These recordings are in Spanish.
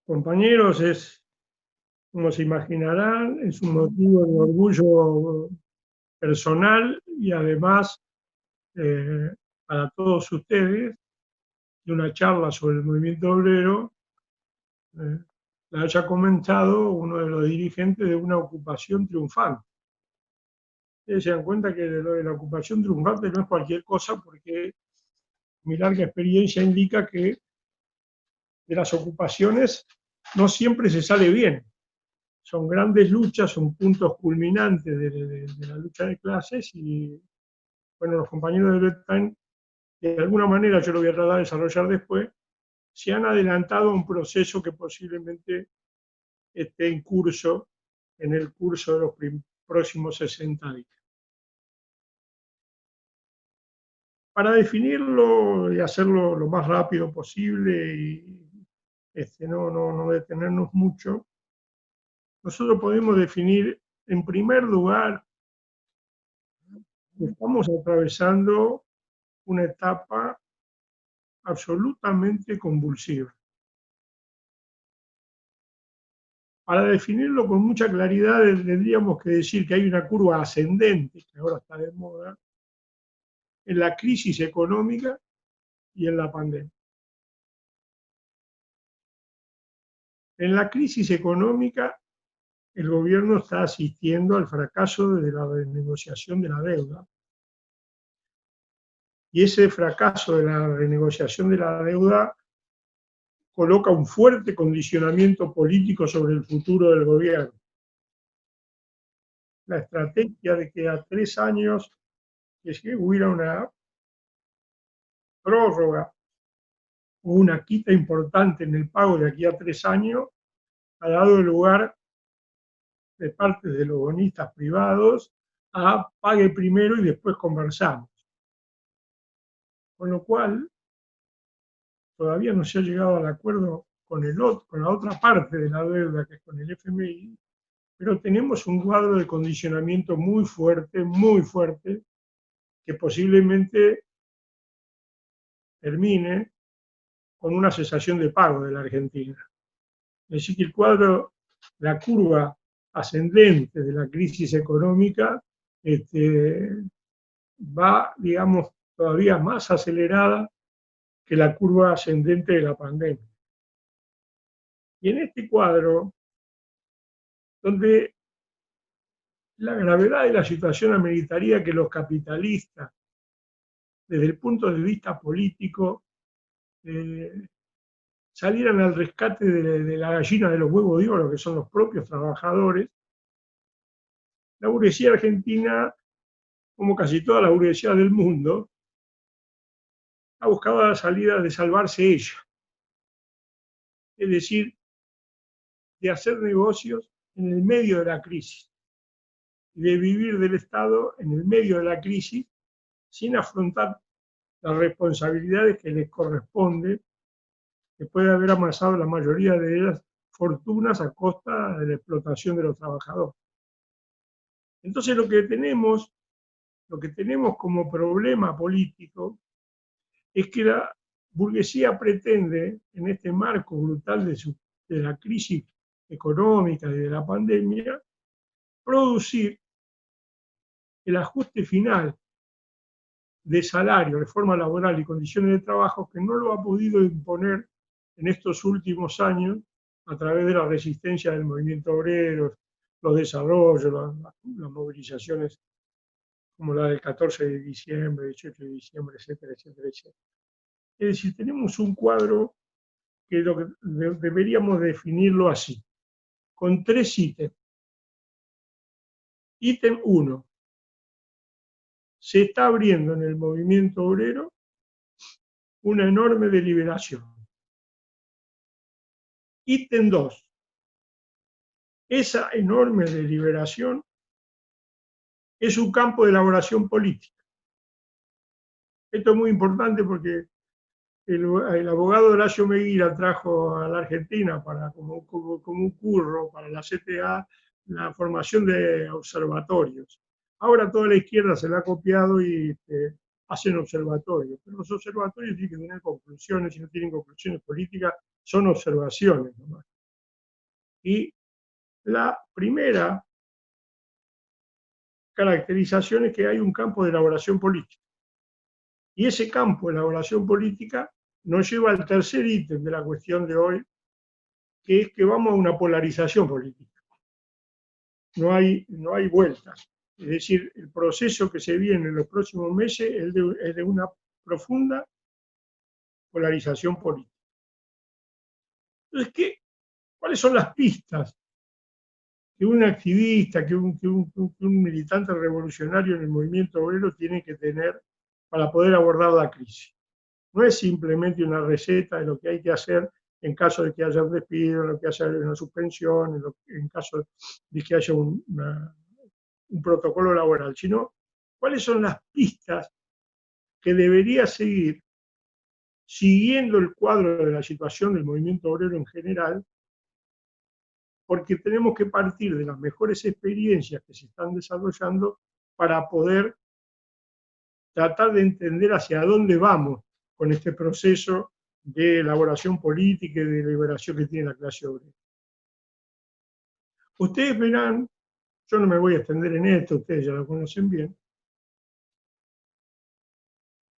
Compañeros, como se imaginarán, es un motivo de orgullo personal y además para todos ustedes, de una charla sobre el movimiento obrero, eh, la haya comentado uno de los dirigentes de una ocupación triunfante. Ustedes se dan cuenta que lo de la ocupación triunfante no es cualquier cosa, porque mi larga experiencia indica que de las ocupaciones no siempre se sale bien. Son grandes luchas, son puntos culminantes de la lucha de clases y, bueno, los compañeros de Bretain, de alguna manera, yo lo voy a tratar de desarrollar después, se han adelantado a un proceso que posiblemente esté en curso en el curso de los próximos 60 días. Para definirlo y hacerlo lo más rápido posible y no detenernos mucho, nosotros podemos definir, en primer lugar, que estamos atravesando una etapa absolutamente convulsiva. Para definirlo con mucha claridad, tendríamos que decir que hay una curva ascendente, que ahora está de moda, en la crisis económica y en la pandemia. En la crisis económica, el gobierno está asistiendo al fracaso de la renegociación de la deuda. Y ese fracaso de la renegociación de la deuda coloca un fuerte condicionamiento político sobre el futuro del gobierno. La estrategia de que a 3 años que hubiera una prórroga o una quita importante en el pago de aquí a 3 años ha dado lugar, de parte de los bonistas privados, a pague primero y después conversamos. Con lo cual, todavía no se ha llegado al acuerdo con la otra parte de la deuda, que es con el FMI, pero tenemos un cuadro de condicionamiento muy fuerte, que posiblemente termine con una cesación de pago de la Argentina. Es decir, que el cuadro, la curva ascendente de la crisis económica va, digamos, todavía más acelerada que la curva ascendente de la pandemia. Y en este cuadro, donde la gravedad de la situación ameritaría que los capitalistas, desde el punto de vista político, salieran al rescate de la gallina de los huevos de oro, que son los propios trabajadores, la burguesía argentina, como casi toda la burguesía del mundo, ha buscado la salida de salvarse ella. Es decir, de hacer negocios en el medio de la crisis, de vivir del Estado en el medio de la crisis, sin afrontar las responsabilidades que les corresponde, que puede haber amasado la mayoría de ellas fortunas a costa de la explotación de los trabajadores. Entonces lo que tenemos como problema político es que la burguesía pretende, en este marco brutal de la crisis económica y de la pandemia, producir el ajuste final de salario, reforma laboral y condiciones de trabajo que no lo ha podido imponer en estos últimos años a través de la resistencia del movimiento obrero, los desarrollos, las movilizaciones como la del 14 de diciembre, 18 de diciembre, etcétera, etcétera, etcétera. Es decir, tenemos un cuadro que deberíamos definirlo así, con 3 ítems. Ítem 1. Se está abriendo en el movimiento obrero una enorme deliberación. Ítem 2. Esa enorme deliberación es un campo de elaboración política. Esto es muy importante porque el abogado Horacio Meguira trajo a la Argentina como un curro para la CTA la formación de observatorios. Ahora toda la izquierda se la ha copiado y hacen observatorios, pero los observatorios tienen que tener conclusiones, y no tienen conclusiones políticas, son observaciones nomás. Y la primera caracterización es que hay un campo de elaboración política. Y ese campo de elaboración política nos lleva al tercer ítem de la cuestión de hoy, que es que vamos a una polarización política. No hay vueltas. Es decir, el proceso que se viene en los próximos meses es de una profunda polarización política. Entonces, ¿cuáles son las pistas que un activista, que un militante revolucionario en el movimiento obrero tiene que tener para poder abordar la crisis? No es simplemente una receta de lo que hay que hacer en caso de que haya un despido, en lo que haya una suspensión, en caso de que haya un protocolo laboral, sino cuáles son las pistas que debería seguir siguiendo el cuadro de la situación del movimiento obrero en general, porque tenemos que partir de las mejores experiencias que se están desarrollando para poder tratar de entender hacia dónde vamos con este proceso de elaboración política y de liberación que tiene la clase obrera. Ustedes verán, yo no me voy a extender en esto, ustedes ya lo conocen bien,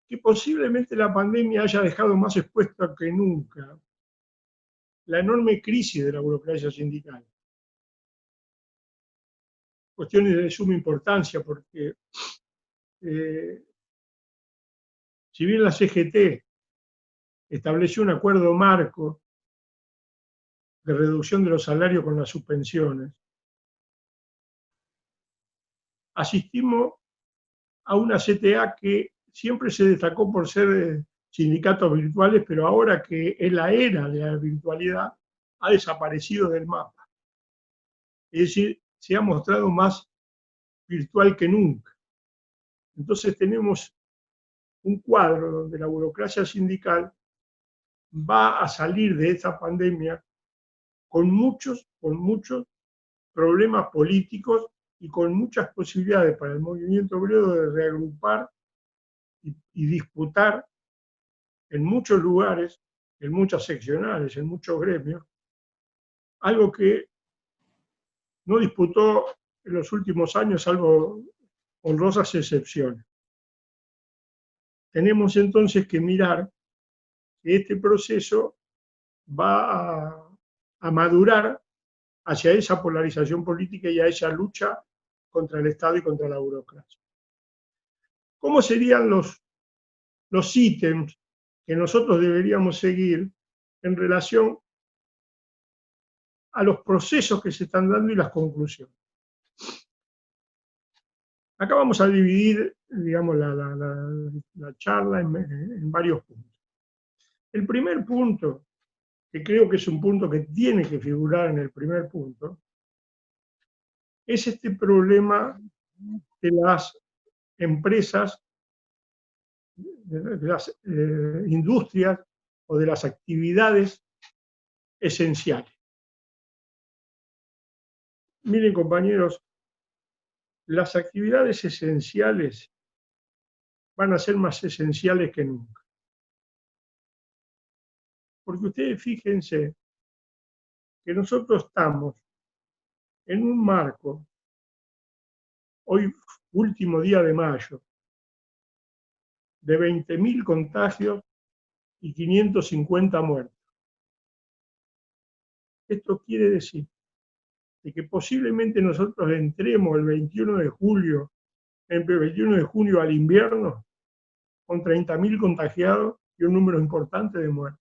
que posiblemente la pandemia haya dejado más expuesta que nunca la enorme crisis de la burocracia sindical. Cuestiones de suma importancia porque si bien la CGT estableció un acuerdo marco de reducción de los salarios con las suspensiones, asistimos a una CTA que siempre se destacó por ser sindicatos virtuales, pero ahora que es la era de la virtualidad, ha desaparecido del mapa. Es decir, se ha mostrado más virtual que nunca. Entonces tenemos un cuadro donde la burocracia sindical va a salir de esta pandemia con muchos problemas políticos y con muchas posibilidades para el movimiento obrero de reagrupar y disputar en muchos lugares, en muchas seccionales, en muchos gremios, algo que no disputó en los últimos años, salvo honrosas excepciones. Tenemos entonces que mirar que este proceso va a madurar hacia esa polarización política y a esa lucha contra el Estado y contra la burocracia. ¿Cómo serían los ítems que nosotros deberíamos seguir en relación a los procesos que se están dando y las conclusiones? Acá vamos a dividir, digamos, la charla en varios puntos. El primer punto, que creo que es un punto que tiene que figurar en el primer punto, es este problema de las empresas, de las industrias o de las actividades esenciales. Miren, compañeros, las actividades esenciales van a ser más esenciales que nunca. Porque ustedes fíjense que nosotros estamos en un marco, hoy último día de mayo, de 20.000 contagios y 550 muertos. Esto quiere decir de que posiblemente nosotros entremos el 21 de julio, entre el 21 de junio al invierno, con 30.000 contagiados y un número importante de muertos.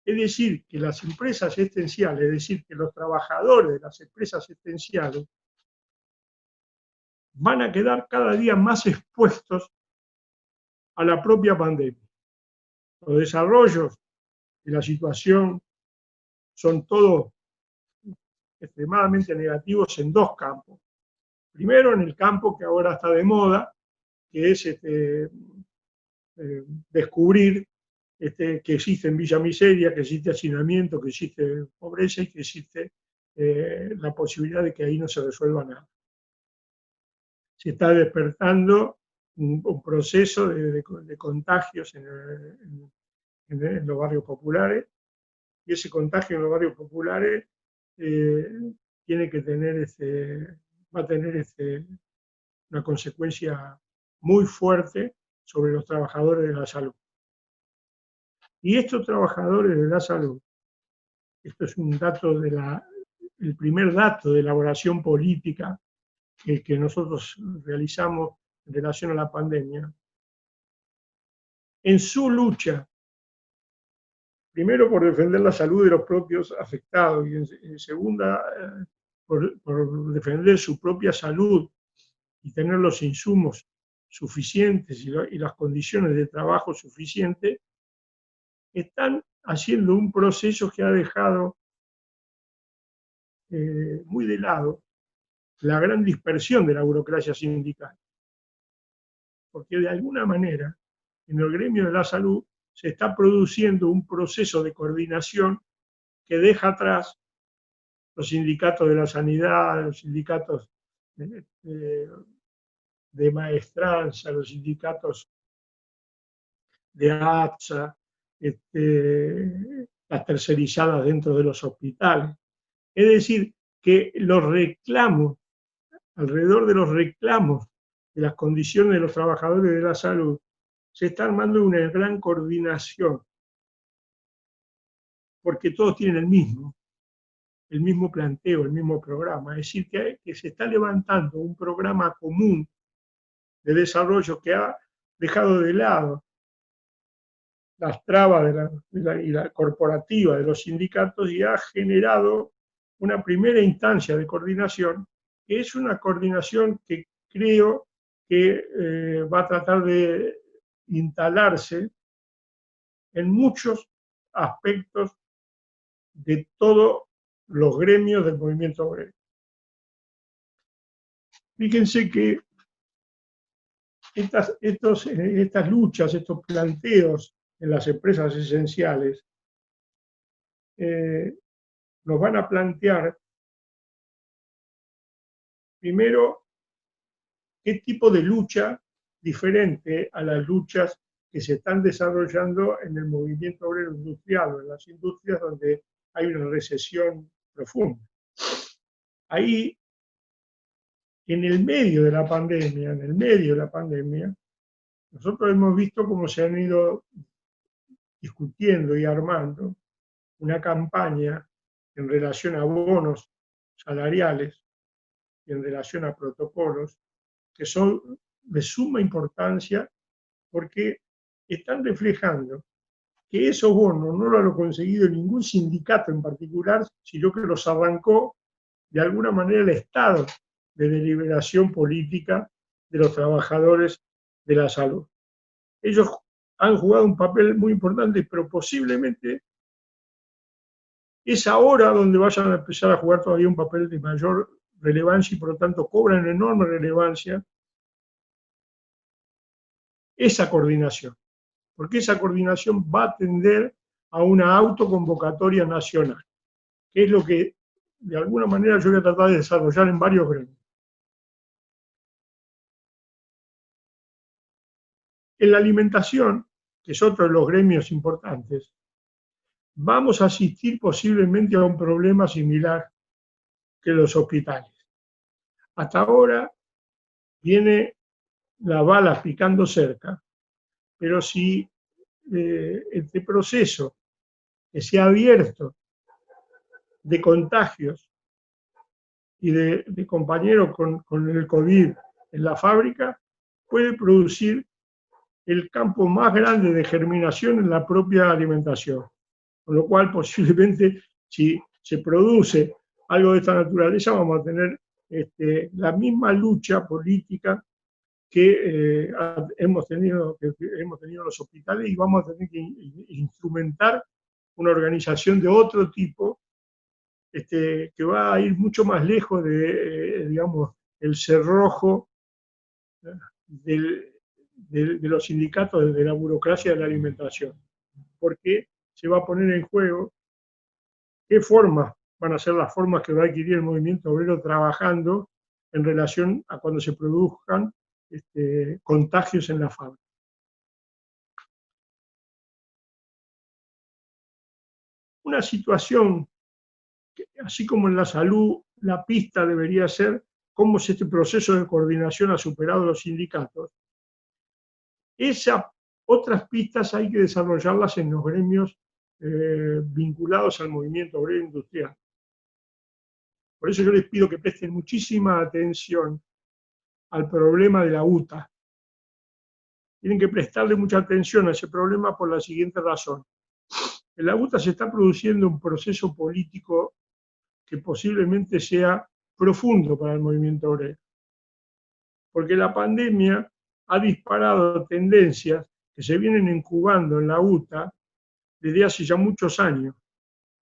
Es decir, que las empresas esenciales, es decir, que los trabajadores de las empresas esenciales van a quedar cada día más expuestos a la propia pandemia. Los desarrollos de la situación son todos extremadamente negativos en dos campos. Primero, en el campo que ahora está de moda, que es descubrir que existe en Villa Miseria, que existe hacinamiento, que existe pobreza y que existe la posibilidad de que ahí no se resuelva nada. Se está despertando un proceso de contagios en los barrios populares y ese contagio en los barrios populares tiene que tener va a tener una consecuencia muy fuerte sobre los trabajadores de la salud. Y estos trabajadores de la salud, esto es un dato el primer dato de elaboración política que nosotros realizamos en relación a la pandemia, en su lucha, primero por defender la salud de los propios afectados y en segunda por defender su propia salud y tener los insumos suficientes y las condiciones de trabajo suficientes, están haciendo un proceso que ha dejado muy de lado la gran dispersión de la burocracia sindical. Porque de alguna manera, en el gremio de la salud se está produciendo un proceso de coordinación que deja atrás los sindicatos de la sanidad, los sindicatos de maestranza, los sindicatos de ATSA, las tercerizadas dentro de los hospitales. Es decir, que los reclamos, alrededor de los reclamos de las condiciones de los trabajadores de la salud, se está armando una gran coordinación, porque todos tienen el mismo planteo, el mismo programa. Es decir, que se está levantando un programa común de desarrollo que ha dejado de lado las trabas y la corporativa de los sindicatos y ha generado una primera instancia de coordinación, que es una coordinación que creo que va a tratar de instalarse en muchos aspectos de todos los gremios del movimiento obrero. Fíjense que estas luchas, estos planteos en las empresas esenciales, nos van a plantear primero qué tipo de lucha diferente a las luchas que se están desarrollando en el movimiento obrero industrial o en las industrias donde hay una recesión profunda. Ahí, en el medio de la pandemia, nosotros hemos visto cómo se han ido discutiendo y armando una campaña en relación a bonos salariales y en relación a protocolos que son de suma importancia porque están reflejando que esos bonos no lo han conseguido ningún sindicato en particular, sino que los arrancó de alguna manera el Estado de deliberación política de los trabajadores de la salud. Ellos han jugado un papel muy importante, pero posiblemente es ahora donde vayan a empezar a jugar todavía un papel de mayor relevancia y por lo tanto cobran enorme relevancia esa coordinación, porque esa coordinación va a tender a una autoconvocatoria nacional, que es lo que de alguna manera yo voy a tratar de desarrollar en varios gremios. En la alimentación, que es otro de los gremios importantes, vamos a asistir posiblemente a un problema similar que los hospitales. Hasta ahora viene las balas picando cerca, pero si este proceso que se ha abierto de contagios y de compañeros con el COVID en la fábrica puede producir el campo más grande de germinación en la propia alimentación. Con lo cual, posiblemente, si se produce algo de esta naturaleza, vamos a tener la misma lucha política que hemos tenido en los hospitales y vamos a tener que instrumentar una organización de otro tipo que va a ir mucho más lejos de, digamos, el cerrojo de los sindicatos, de la burocracia de la alimentación, porque se va a poner en juego qué formas van a ser las formas que va a adquirir el movimiento obrero trabajando en relación a cuando se produzcan contagios en la fábrica. una situación que, así como en la salud, la pista debería ser cómo este proceso de coordinación ha superado los sindicatos. Esas otras pistas hay que desarrollarlas en los gremios vinculados al movimiento obrero industrial. Por eso yo les pido que presten muchísima atención al problema de la UTA. Tienen que prestarle mucha atención a ese problema por la siguiente razón. En la UTA se está produciendo un proceso político que posiblemente sea profundo para el movimiento obrero. Porque la pandemia ha disparado tendencias que se vienen incubando en la UTA desde hace ya muchos años,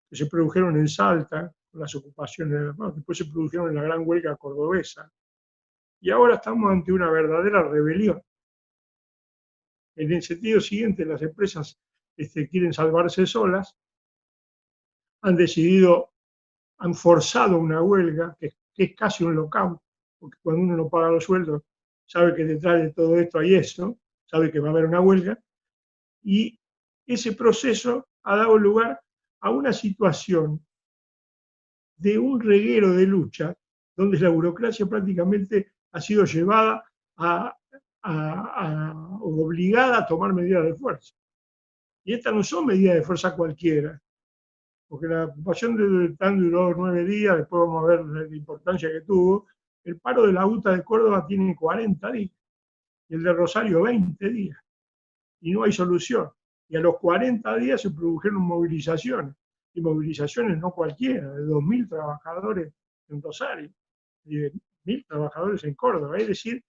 que se produjeron en Salta, con las ocupaciones, después se produjeron en la gran huelga cordobesa, y ahora estamos ante una verdadera rebelión. En el sentido siguiente, las empresas quieren salvarse solas, han decidido, han forzado una huelga, que es casi un lockout, porque cuando uno no paga los sueldos, sabe que detrás de todo esto hay eso, sabe que va a haber una huelga, y ese proceso ha dado lugar a una situación de un reguero de lucha, donde la burocracia prácticamente ha sido llevada o obligada a tomar medidas de fuerza. Y estas no son medidas de fuerza cualquiera, porque la ocupación de TAN duró 9 días, después vamos a ver la importancia que tuvo. El paro de la UTA de Córdoba tiene 40 días, y el de Rosario 20 días, y no hay solución. Y a los 40 días se produjeron movilizaciones, y movilizaciones no cualquiera, de 2.000 trabajadores en Rosario, y de 1.000 trabajadores en Córdoba. Es decir,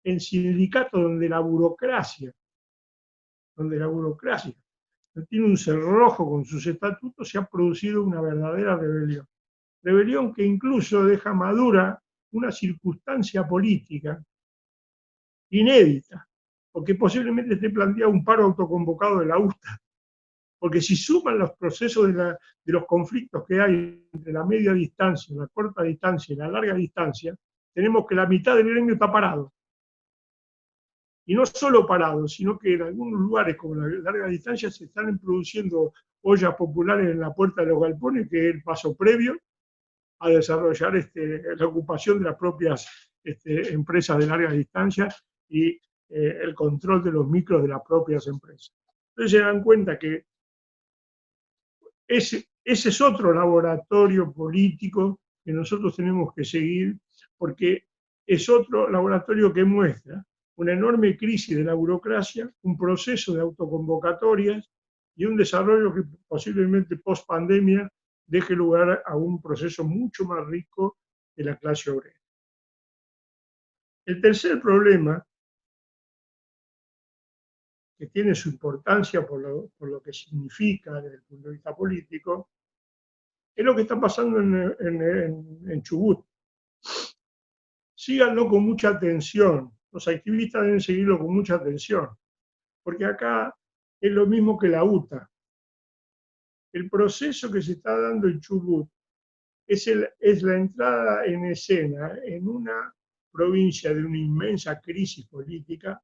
en sindicatos donde la burocracia tiene un cerrojo con sus estatutos, se ha producido una verdadera rebelión. Rebelión que incluso deja madura una circunstancia política inédita, porque posiblemente esté planteado un paro autoconvocado de la UTA. Porque si suman los procesos de los conflictos que hay entre la media distancia, la corta distancia y la larga distancia, tenemos que la mitad del gremio está parado. Y no solo parados, sino que en algunos lugares como la larga distancia se están produciendo ollas populares en la puerta de los galpones, que es el paso previo a desarrollar la ocupación de las propias empresas de larga distancia y el control de los micros de las propias empresas. Entonces se dan cuenta que ese es otro laboratorio político que nosotros tenemos que seguir, porque es otro laboratorio que muestra una enorme crisis de la burocracia, un proceso de autoconvocatorias y un desarrollo que posiblemente post pandemia deje lugar a un proceso mucho más rico de la clase obrera. El tercer problema, que tiene su importancia por lo que significa desde el punto de vista político, es lo que está pasando en Chubut. Síganlo con mucha atención, los activistas deben seguirlo con mucha atención, porque acá es lo mismo que la UTA. El proceso que se está dando en Chubut es la entrada en escena en una provincia de una inmensa crisis política,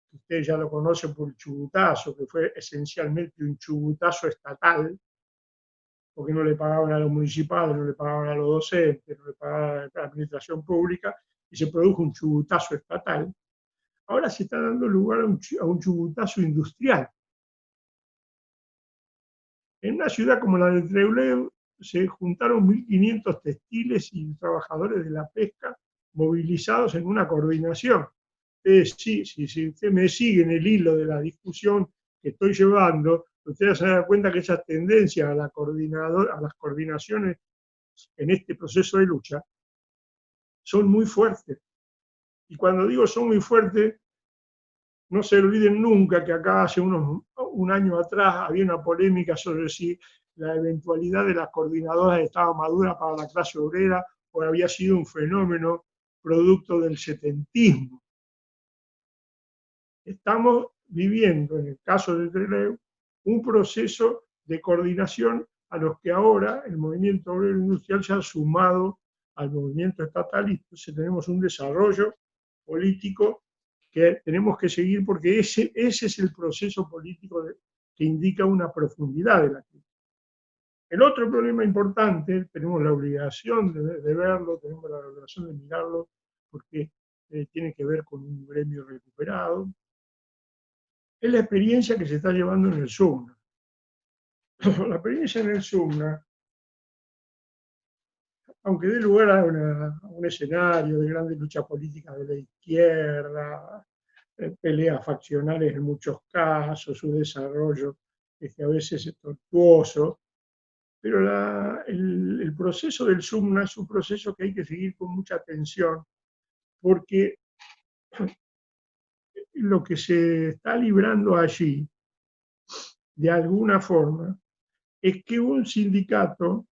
que ustedes ya lo conocen por el chubutazo, que fue esencialmente un chubutazo estatal, porque no le pagaban a los municipales, no le pagaban a los docentes, no le pagaban a la administración pública, y se produjo un chubutazo estatal. Ahora se está dando lugar a un chubutazo industrial. En una ciudad como la de Trelew se juntaron 1.500 textiles y trabajadores de la pesca movilizados en una coordinación. Si usted me sigue en el hilo de la discusión que estoy llevando, ustedes se dan cuenta que esas tendencias a las coordinaciones en este proceso de lucha son muy fuertes. Y cuando digo son muy fuertes, no se olviden nunca que acá hace un año atrás había una polémica sobre si la eventualidad de las coordinadoras estaba madura para la clase obrera o había sido un fenómeno producto del setentismo. Estamos viviendo, en el caso de Trelew, un proceso de coordinación a los que ahora el movimiento obrero industrial se ha sumado al movimiento estatal, y entonces tenemos un desarrollo político que tenemos que seguir, porque ese es el proceso político que indica una profundidad de la crisis. El otro problema importante, tenemos la obligación de verlo, tenemos la obligación de mirarlo, porque tiene que ver con un gremio recuperado, es la experiencia que se está llevando en el SUMNA. La experiencia en el SUMNA, aunque dé lugar a un escenario de grandes luchas políticas de la izquierda, peleas faccionales en muchos casos, su desarrollo a veces es tortuoso, pero el proceso del SUMNA es un proceso que hay que seguir con mucha atención, porque lo que se está librando allí, de alguna forma, es que un sindicato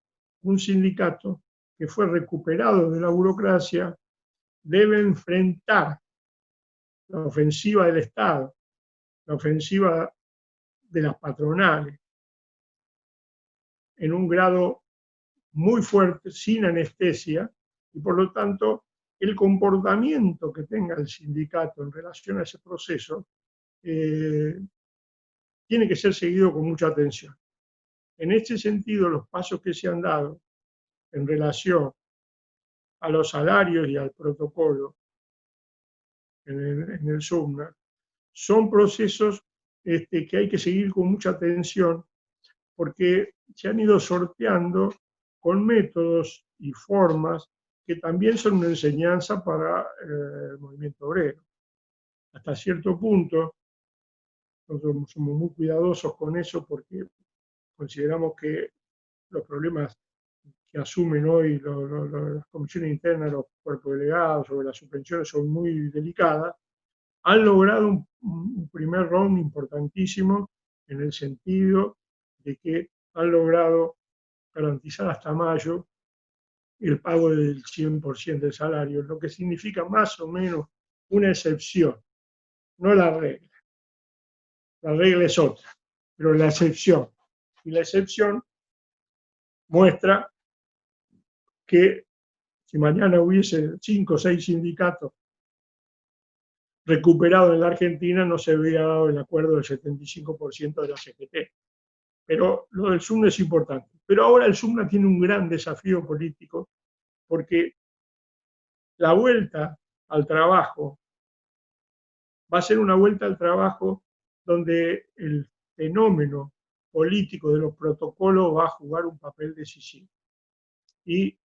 que fue recuperado de la burocracia, debe enfrentar la ofensiva del Estado, la ofensiva de las patronales, en un grado muy fuerte, sin anestesia, y por lo tanto el comportamiento que tenga el sindicato en relación a ese proceso tiene que ser seguido con mucha atención. En este sentido, los pasos que se han dado en relación a los salarios y al protocolo en el SUMNA son procesos que hay que seguir con mucha atención, porque se han ido sorteando con métodos y formas que también son una enseñanza para el movimiento obrero. Hasta cierto punto, nosotros somos muy cuidadosos con eso porque consideramos que los problemas que asumen hoy las comisiones internas, los cuerpos delegados sobre las subvenciones son muy delicadas, han logrado un primer round importantísimo en el sentido de que han logrado garantizar hasta mayo el pago del 100% del salario, lo que significa más o menos una excepción, no la regla. La regla es otra, pero la excepción. Y la excepción muestra que si mañana hubiese 5 o 6 sindicatos recuperados en la Argentina, no se hubiera dado el acuerdo del 75% de la CGT. Pero lo del SUMNA es importante. Pero ahora el SUMNA tiene un gran desafío político, porque la vuelta al trabajo va a ser una vuelta al trabajo donde el fenómeno político de los protocolos va a jugar un papel decisivo. ¿Y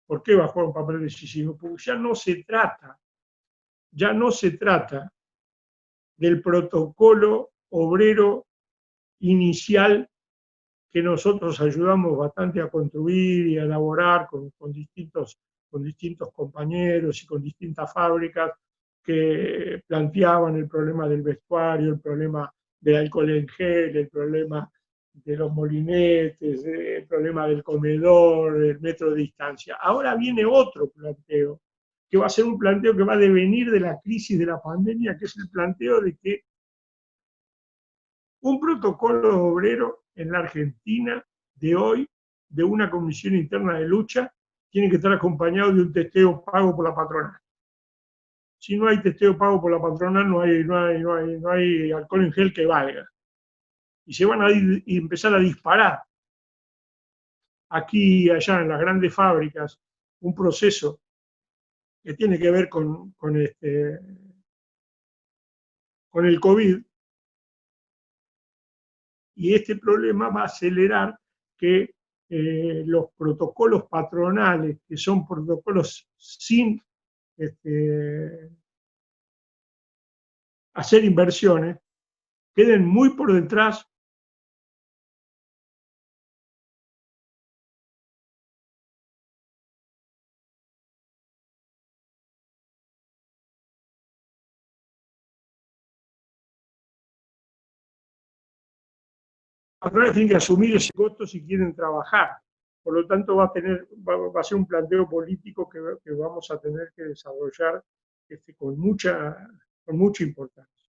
por qué va a jugar un papel decisivo? Porque ya no se trata del protocolo obrero inicial que nosotros ayudamos bastante a construir y a elaborar con distintos compañeros y con distintas fábricas que planteaban el problema del vestuario, el problema del alcohol en gel, el problema de los molinetes, el problema del comedor, el metro de distancia. Ahora viene otro planteo, que va a ser un planteo que va a devenir de la crisis de la pandemia, que es el planteo de que un protocolo obrero en la Argentina de hoy, de una comisión interna de lucha, tiene que estar acompañado de un testeo pago por la patronal. Si no hay testeo pago por la patronal, no hay alcohol en gel que valga. Y se van a empezar a disparar aquí y allá en las grandes fábricas un proceso que tiene que ver con el COVID, y este problema va a acelerar que los protocolos patronales, que son protocolos sin hacer inversiones, queden muy por detrás tienen que asumir ese costo si quieren trabajar. Por lo tanto, va a ser un planteo político que vamos a tener que desarrollar con mucha importancia.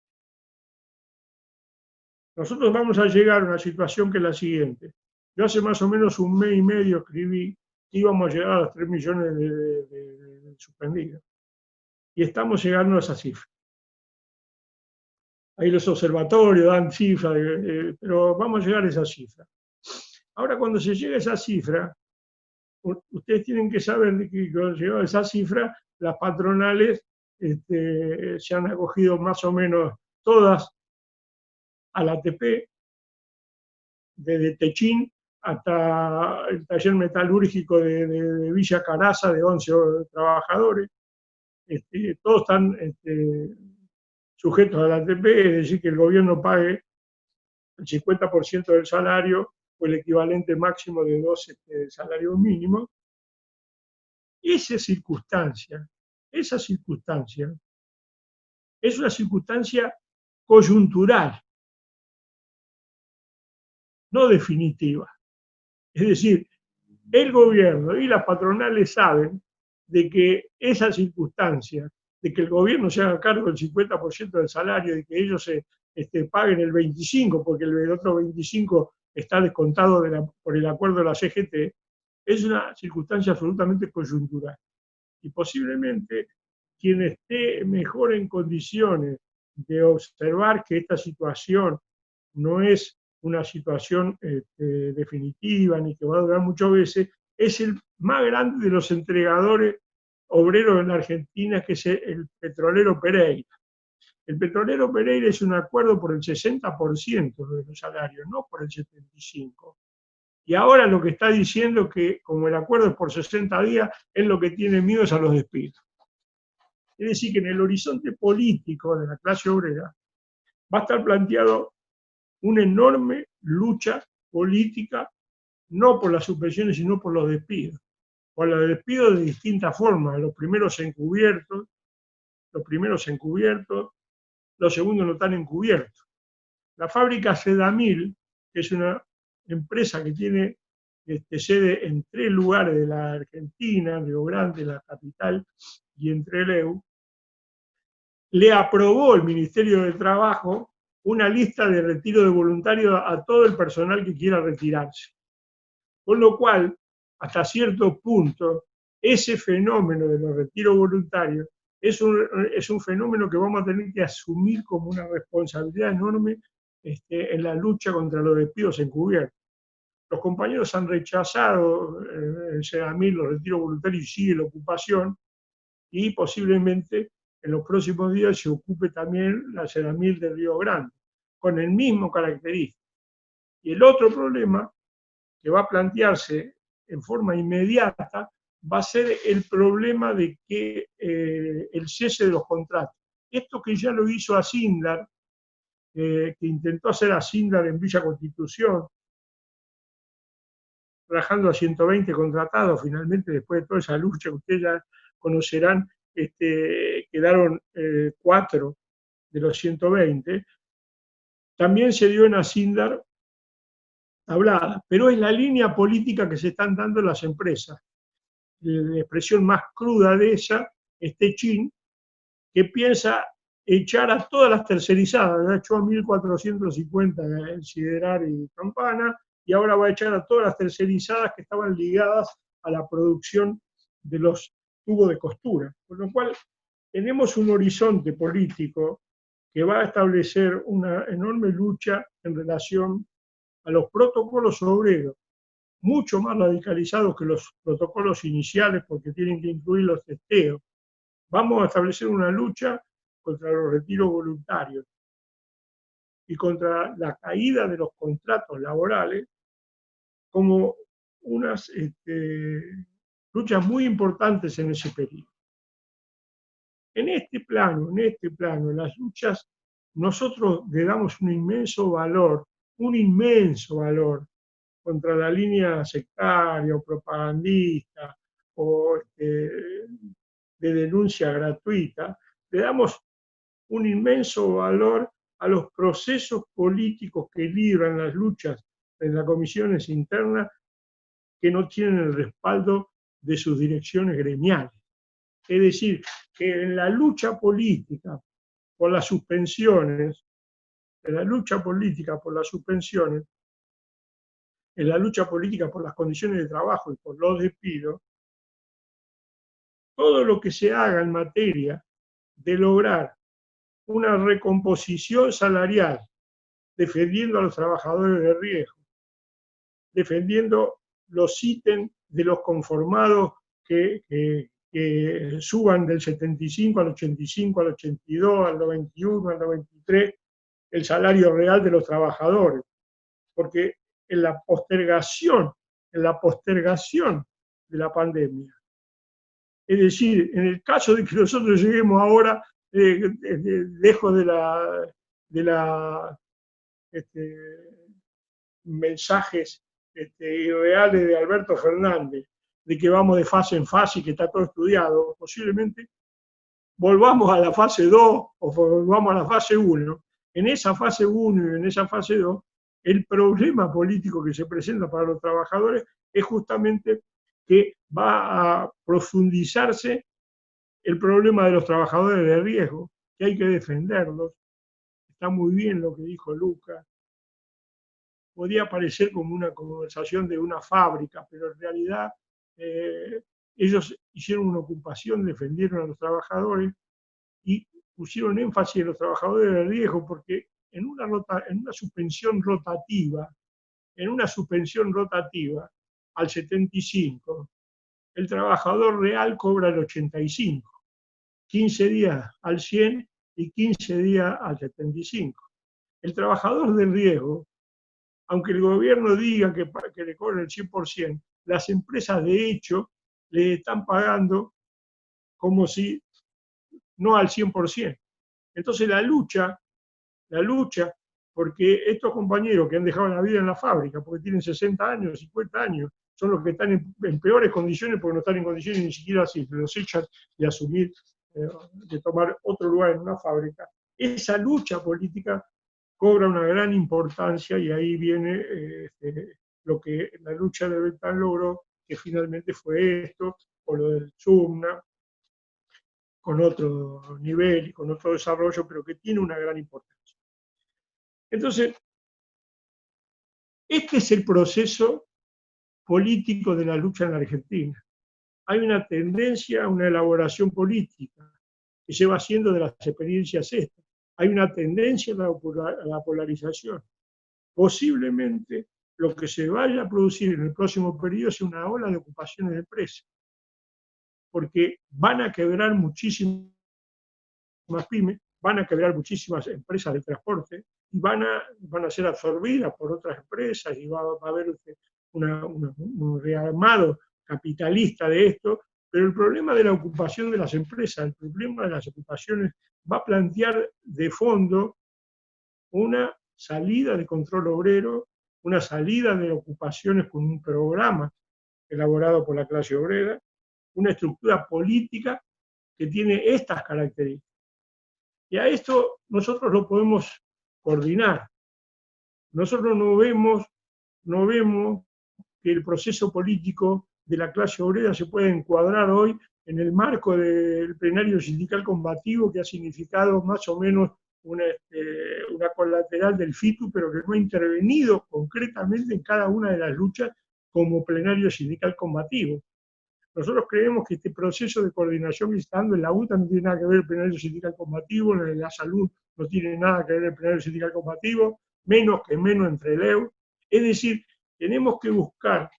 Nosotros vamos a llegar a una situación que es la siguiente. Yo hace más o menos un mes y medio escribí que íbamos a llegar a los 3 millones de suspendidos. Y estamos llegando a esa cifra. ahí los observatorios dan cifras, pero vamos a llegar a esa cifra. Ahora, cuando se llega a esa cifra, ustedes tienen que saber que cuando llega a esa cifra, las patronales se han acogido más o menos todas al ATP, desde Techín hasta el taller metalúrgico de Villa Caraza, de 11 trabajadores. Todos están sujetos al ATP, es decir, que el gobierno pague el 50% del salario o el equivalente máximo de 2 salarios mínimos. Esa circunstancia es una circunstancia coyuntural, no definitiva. Es decir, el gobierno y las patronales saben de que esa circunstancia, de que el gobierno se haga cargo del 50% del salario y que ellos paguen el 25%, porque el otro 25% está descontado por el acuerdo de la CGT, es una circunstancia absolutamente coyuntural. Y posiblemente quien esté mejor en condiciones de observar que esta situación no es una situación definitiva ni que va a durar muchas veces, es el más grande de los entregadores obreros en la Argentina, que es el petrolero Pereira. El petrolero Pereira es un acuerdo por el 60% de los salarios, no por el 75%. Y ahora lo que está diciendo es que, como el acuerdo es por 60 días, él lo que tiene miedo es a los despidos. Es decir, que en el horizonte político de la clase obrera va a estar planteado una enorme lucha política, no por las suspensiones, sino por los despidos. Por los despidos de distintas formas, los primeros encubiertos, los segundos no tan encubiertos. La fábrica Sedamil, que es una empresa que tiene sede en 3 lugares de la Argentina, Río Grande, la capital, y en Trelew, le aprobó el Ministerio de Trabajo una lista de retiro de voluntarios a todo el personal que quiera retirarse. Con lo cual, hasta cierto punto, ese fenómeno de los retiros voluntarios es un fenómeno que vamos a tener que asumir como una responsabilidad enorme en la lucha contra los despidos encubiertos. Los compañeros han rechazado en Sedamil los retiros voluntarios y sigue la ocupación, y posiblemente en los próximos días se ocupe también la Sedamil de Río Grande, con el mismo característico. Y el otro problema que va a plantearse en forma inmediata va a ser el problema de que el cese de los contratos. Esto que ya lo hizo Asindar, que intentó hacer Asindar en Villa Constitución, trabajando a 120 contratados, finalmente después de toda esa lucha que ustedes ya conocerán, quedaron 4 de los 120, también se dio en Asindar hablada, pero es la línea política que se están dando las empresas. La expresión más cruda de ella es Techín, que piensa echar a todas las tercerizadas, echó a 1.450 en Siderar y Campana, y ahora va a echar a todas las tercerizadas que estaban ligadas a la producción de los tubos de costura. Con lo cual, tenemos un horizonte político que va a establecer una enorme lucha en relación a los protocolos obreros, mucho más radicalizados que los protocolos iniciales, porque tienen que incluir los testeos. Vamos a establecer una lucha contra los retiros voluntarios y contra la caída de los contratos laborales como unas luchas muy importantes en ese periodo. En este plano, en las luchas, nosotros le damos un inmenso valor contra la línea sectaria o propagandista o de denuncia gratuita, le damos un inmenso valor a los procesos políticos que libran las luchas en las comisiones internas que no tienen el respaldo de sus direcciones gremiales. Es decir, que en la lucha política por las suspensiones, en la lucha política por las suspensiones, en la lucha política por las condiciones de trabajo y por los despidos, todo lo que se haga en materia de lograr una recomposición salarial, defendiendo a los trabajadores de riesgo, defendiendo los ítems de los conformados que suban del 75 al 85, al 82, al 91, al 93, el salario real de los trabajadores. Porque en la postergación de la pandemia, es decir, en el caso de que nosotros lleguemos ahora lejos de la mensajes irreales de Alberto Fernández, de que vamos de fase en fase y que está todo estudiado, posiblemente volvamos a la fase 2 o volvamos a la fase 1. En esa fase 1 y en esa fase 2, el problema político que se presenta para los trabajadores es justamente que va a profundizarse el problema de los trabajadores de riesgo, que hay que defenderlos. Está muy bien lo que dijo Lucas. Podía parecer como una conversación de una fábrica, pero en realidad ellos hicieron una ocupación, defendieron a los trabajadores y pusieron énfasis en los trabajadores de riesgo, porque en una suspensión rotativa al 75, el trabajador real cobra el 85, 15 días al 100 y 15 días al 75. El trabajador de riesgo, aunque el gobierno diga que le cobran el 100%, las empresas de hecho le están pagando como si no al 100%. Entonces la lucha, porque estos compañeros que han dejado la vida en la fábrica, porque tienen 60 años, 50 años, son los que están en peores condiciones porque no están en condiciones ni siquiera si los echan de asumir, de tomar otro lugar en una fábrica. Esa lucha política cobra una gran importancia y ahí viene lo que la lucha de Beltrán logró, que finalmente fue esto, o lo del SUMNA, con otro nivel y con otro desarrollo, pero que tiene una gran importancia. Entonces, este es el proceso político de la lucha en la Argentina. Hay una tendencia a una elaboración política que se va haciendo de las experiencias estas. Hay una tendencia a la polarización. Posiblemente lo que se vaya a producir en el próximo periodo sea una ola de ocupaciones de empresas, porque van a quebrar muchísimas pymes, van a quebrar muchísimas empresas de transporte y van a ser absorbidas por otras empresas y va a haber un rearmado capitalista de esto, pero el problema de la ocupación de las empresas, el problema de las ocupaciones va a plantear de fondo una salida de control obrero, una salida de ocupaciones con un programa elaborado por la clase obrera, una estructura política que tiene estas características. Y a esto nosotros lo podemos coordinar. Nosotros no vemos que el proceso político de la clase obrera se puede encuadrar hoy en el marco del plenario sindical combativo, que ha significado más o menos una colateral del FITU, pero que no ha intervenido concretamente en cada una de las luchas como plenario sindical combativo. Nosotros creemos que este proceso de coordinación que está dando en la UTA no tiene nada que ver el plenario sindical combativo, en la salud no tiene nada que ver el plenario sindical combativo, menos entre el EU. Es decir, tenemos que buscar,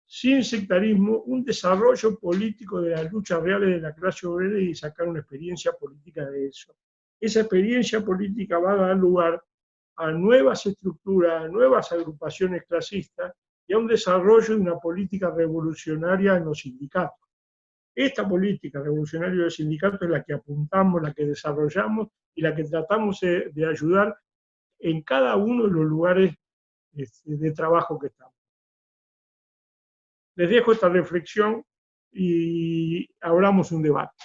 sin sectarismo, un desarrollo político de las luchas reales de la clase obrera y sacar una experiencia política de eso. Esa experiencia política va a dar lugar a nuevas estructuras, a nuevas agrupaciones clasistas y a un desarrollo de una política revolucionaria en los sindicatos. Esta política revolucionaria de los sindicatos es la que apuntamos, la que desarrollamos y la que tratamos de ayudar en cada uno de los lugares de trabajo que estamos. Les dejo esta reflexión y abramos un debate.